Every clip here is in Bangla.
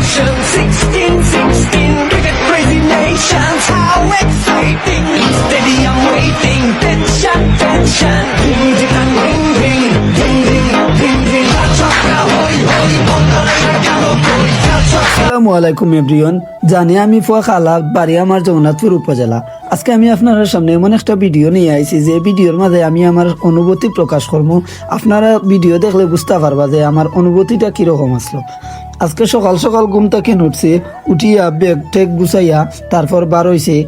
nation, 16, we got crazy nations. How exciting! Steady, I'm waiting. Tension, tension. Ding, ding, and ding, ding, ding, ding, ding, ding. Chaka, hoy, hoy, bondole na galo boy. আসসালামু আলাইকুম এভরিওয়ান, জানি আমি ফুয়া খালা, বাড়ি আমার জগন্নাথপুর উপজেলা। আজকে আমি আপনার সামনে এমন একটা ভিডিও নিয়ে আইছি যে ভিডিওর মাঝে আমি আমার অনুভূতি প্রকাশ করবো। আপনারা ভিডিও দেখলে বুঝতে পারবা যে আমার অনুভূতিটা কিরকম আসলো। আজকে সকাল সকাল ঘুম থেকে উঠছি, উঠিয়া ব্যাগ টেক গুছাইয়া তারপর বার হইছি।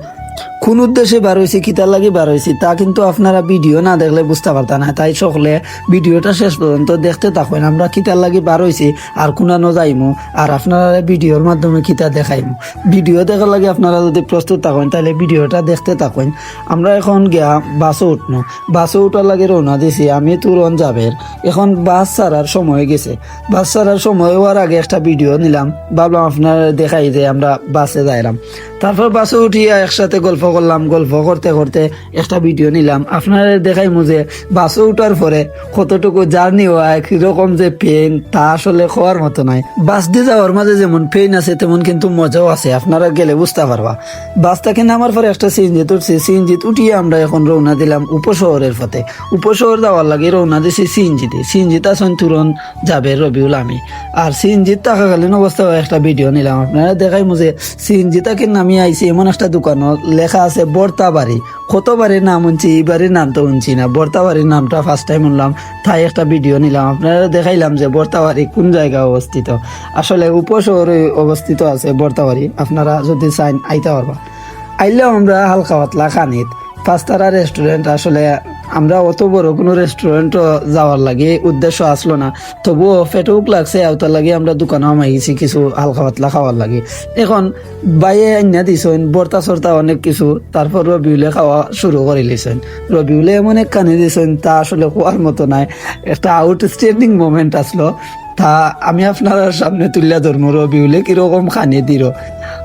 কোন উদ্দেশ্যে বার হয়েছি, কিতার লাগি বার হয়েছি তা কিন্তু আপনারা ভিডিও না দেখলে বুঝতে পারতেন না। তাই সকলে ভিডিওটা শেষ পর্যন্ত দেখতে থাকুন। আমরা কিতার লাগি বার হয়েছি আর কোনানো যাইমু, আর আপনারা ভিডিওর মাধ্যমে কিতা দেখাইমু। ভিডিও দেখার লাগে আপনারা যদি প্রস্তুত থাকেন তাহলে ভিডিওটা দেখতে থাকুন। আমরা এখন গিয়া বাসে উঠনো, বাসে উঠার লাগে রওনা দিছি। আমি তুরন যাবের, এখন বাস ছাড়ার সময় গেছে। বাস ছাড়ার সময় হওয়ার আগে একটা ভিডিও নিলাম, ভাবলাম আপনারা দেখাই যে আমরা বাসে যাইলাম। তারপর বাসে উঠিয়া একসাথে গল্প করলাম, গল্প করতে করতে একটা ভিডিও নিলাম। আপনারা দেখাইমু যে বাসে উঠার পরে কতটুকু জার্নি হয়, কিরকম যে পেন তা আসলে খাওয়ার মতো নাই। বাস দিয়ে যাওয়ার মাঝে যেমন পেন আছে তেমন কিন্তু মজাও আছে, আপনারা গেলে বুঝতে পারবা। বাস থেকে নামার পরে একটা সিএনজিত উঠছি, সিএনজিত উঠিয়ে আমরা এখন রওনা দিলাম উপশহরের পথে। উপশহর যাওয়ার লাগে রওনা দিছি সিএনজিতে। সিএনজিতে আসুন তুরন যাবে রবিউল আমি, আর সিএনজিত থাকাকালীন অবস্থায় একটা ভিডিও নিলাম। আপনারা দেখাইমু যে সিএনজিটাকে নামিয়ে আইছি এমন একটা দোকানও লেখা আছে বর্তাবাড়ি। কতবারের নাম শুনছি, এইবারের নাম তো শুনছি না। বর্তাবাড়ির নামটা ফার্স্ট টাইম শুনলাম, তাই একটা ভিডিও নিলাম। আপনারা দেখাইলাম যে বর্তাবাড়ি কোন জায়গায় অবস্থিত। আসলে উপশহরে অবস্থিত আছে বর্তাবাড়ি, আপনারা যদি চাইন আইতে পারবা। আইলেও আমরা হালকা পাতলা খানিত পাঁচতারা রেস্টুরেন্ট। আসলে আমরা অত বড় কোনো রেস্টুরেন্টও যাওয়ার লাগে উদ্দেশ্য আসলো না, তবুও ফেটুক লাগছে আওতার লাগে আমরা দোকানেও মাইছি কিছু হালকা পাতলা খাওয়ার লাগে। এখন বাইয়ে আইনা দিছেন বর্তা সর্তা অনেক কিছু, তারপর রবিউলে খাওয়া শুরু করে লিছেন। রবিউলে এমন এক কানি দিছেন তা আসলে খোয়ার মতো নাই, একটা আউটস্ট্যান্ডিং মোমেন্ট আসলো। তা আমি আপনার সামনে তুলিয়া ধরবো রবিউলে কিরকম খানি দিল।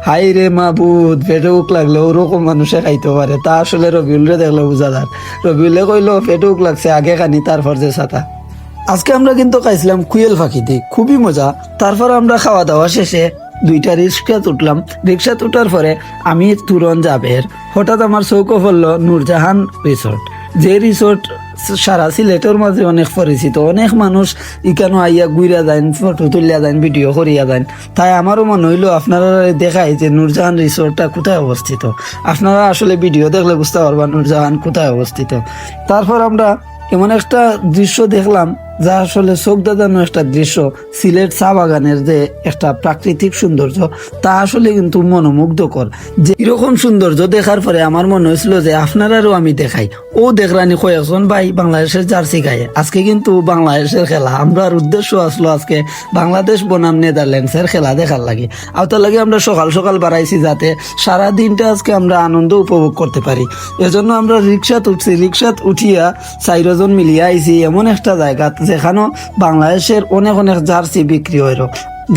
হাই রে মাহবুদ, পেটে উক লাগলো ওরকম মানুষে খাইতে পারে, তা আসলে রবিউলরে দেখলে বুঝা যায়। রবিউলে কইলো পেটে উক লাগছে আগে খানি তারপর যে ছাতা। আজকে আমরা কিন্তু খাইছিলাম কুয়েল ফাঁকি দিয়ে, খুবই মজা। তারপর আমরা খাওয়া দাওয়া শেষে দুইটা রিক্সা উঠলাম। রিক্সা উঠার পরে আমি তুরন যাবের, হঠাৎ আমার চৌকো পড়লো নূরজাহান রিসোর্ট। যে রিসোর্ট সারা সিলেটের মাঝে অনেক পরিচিত, অনেক মানুষ ইকানো আইয়া ঘুরিয়া যান, ফটো তুলিয়া যান, ভিডিও করিয়া যান। তাই আমারও মনে হইলো আপনারা দেখাই যে নূরজাহান রিসোর্টটা কোথায় অবস্থিত। আপনারা আসলে ভিডিও দেখলে বুঝতে পারবা নূরজাহান কোথায় অবস্থিত। তারপর আমরা এমন একটা দৃশ্য দেখলাম যা আসলে চোখ দাদানো একটা দৃশ্য। সিলেট চা বাগানের যে একটা প্রাকৃতিক সৌন্দর্য তা আসলে কিন্তু মনোমুগ্ধকর। যে এরকম সৌন্দর্য দেখার পরে আমার মনে হয়েছিল যে আপনারাও আমি দেখাই। ও দেখরানি কয়েকজন ভাই বাংলাদেশের জার্সি গায়ে। আজকে কিন্তু বাংলাদেশের খেলা, আমরার উদ্দেশ্য আসলো আজকে বাংলাদেশ বনাম নেদারল্যান্ডসের খেলা দেখার লাগে। আর তার লাগে আমরা সকাল সকাল বাড়াইছি যাতে সারা দিনটা আজকে আমরা আনন্দ উপভোগ করতে পারি। এজন্য আমরা রিক্সাত উঠছি, রিক্সাত উঠিয়া 4জন মিলিয়ে আইছি এমন একটা জায়গা যেখানে বাংলাদেশের অনেক অনেক জার্সি বিক্রি হয়।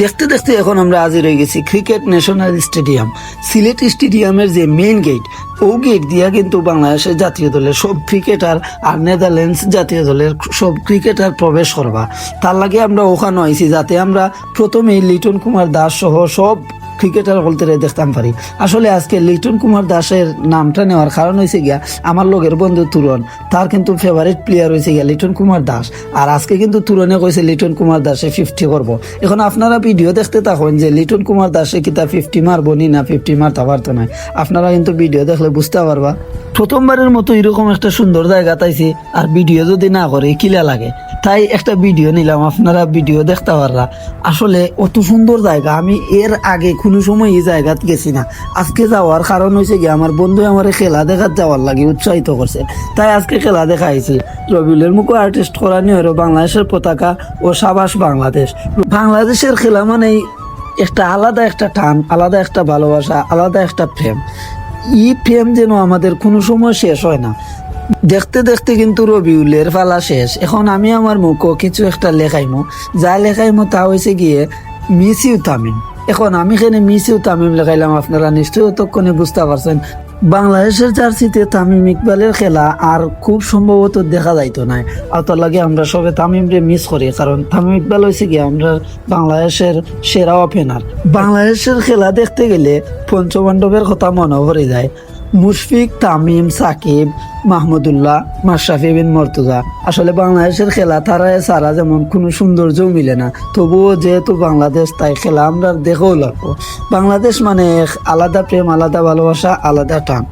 দেখতে দেখতে এখন আমরা হাজির হয়ে গেছি ক্রিকেট ন্যাশনাল স্টেডিয়াম। সিলেট স্টেডিয়ামের যে মেইন গেট, ও গেট দিয়া কিন্তু বাংলাদেশের জাতীয় দলের সব ক্রিকেটার আর নেদারল্যান্ডস জাতীয় দলের সব ক্রিকেটার প্রবেশ করবা। তার লাগে আমরা ওখানে আইছি যাতে আমরা প্রথমেই লিটন কুমার দাস সহ সব ক্রিকেটার বলতে দেখতাম পারি। আসলে আজকে লিটন কুমার দাসের নামটা নেওয়ার কারণ হয়েছে গিয়া আমার লগের বন্ধু তুরন, তার কিন্তু ফেভারিট প্লেয়ার হয়েছে গিয়া লিটন কুমার দাস। আর আজকে কিন্তু তুরনে কইছে লিটন কুমার দাসে 50 করবো। এখন আপনারা ভিডিও দেখতে থাকুন যে লিটন কুমার দাসে কি তার 50 মারবো নি না 50 মারতে পারতো না। আপনারা কিন্তু ভিডিও দেখলে বুঝতে পারবা। প্রথমবারের মতো এরকম একটা সুন্দর জায়গা তাইছি, আর ভিডিও যদি না করে কিলা লাগে, তাই একটা ভিডিও নিলাম। আপনারা ভিডিও দেখতে পাররা। আসলে অত সুন্দর জায়গা, আমি এর আগে কোনো সময় এই জায়গাত গেছি না। আজকে যাওয়ার কারণ হয়েছে কি আমার বন্ধু আমার খেলা দেখার যাওয়ার লাগে উৎসাহিত করছে, তাই আজকে খেলা দেখাইছি। রবিউলের মুখে আর্টিস্ট করা নিয়ে হলো বাংলাদেশের পতাকা ও সাবাস বাংলাদেশ। বাংলাদেশের খেলা মানেই একটা আলাদা একটা টান, আলাদা একটা ভালোবাসা, আলাদা একটা প্রেম। এই প্রেম যেন আমাদের কোনো সময় শেষ হয় না। দেখতে দেখতে কিন্তু রবিউলের পালা শেষ। এখন আমি আমার মুখও কিছু একটা লেখাইমো, যা লেখাইমো তা হয়েছে গিয়ে মিস ইউ তামিম। এখন আমি এখানে মিস ইউ তামিম লেখাইলাম, আপনারা নিশ্চয়ই ততক্ষণে বুঝতে পারছেন বাংলাদেশের জার্সিতে তামিম ইকবালের খেলা আর খুব সম্ভবত দেখা যাইতো না, আর তার লাগে আমরা সবে তামিমরে মিস করি, কারণ তামিম ইকবাল হয়েছে কি আমরা বাংলাদেশের সেরা ওপেনার। বাংলাদেশের খেলা দেখতে গেলে পঞ্চপাণ্ডবের কথা মনে পড়ে যায়, মুশফিক, তামিম, সাকিব, মাহমুদুল্লাহ, মাশরাফি বিন মর্তুজা। আসলে বাংলাদেশের খেলা তারা সারা যেমন কোনো সৌন্দর্যও মিলে না, তবুও যেহেতু বাংলাদেশ তাই খেলা আমরা দেখেও লাগবো। বাংলাদেশ মানে এক আলাদা প্রেম, আলাদা ভালোবাসা, আলাদা টান।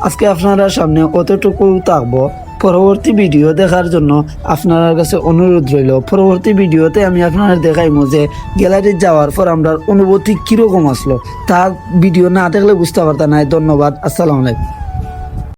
আজকে আপনারা সামনে কতটুকু থাকবো, পরবর্তী ভিডিও দেখার জন্য আপনার কাছে অনুরোধ রইল। পরবর্তী ভিডিওতে আমি আপনারা দেখাইমো যে গ্যালারি যাওয়ার পর আমরা অনুভূতি কীরকম আসলো, তা ভিডিও না দেখলে বুঝতে পারতাম না। ধন্যবাদ, আসসালামু আলাইকুম।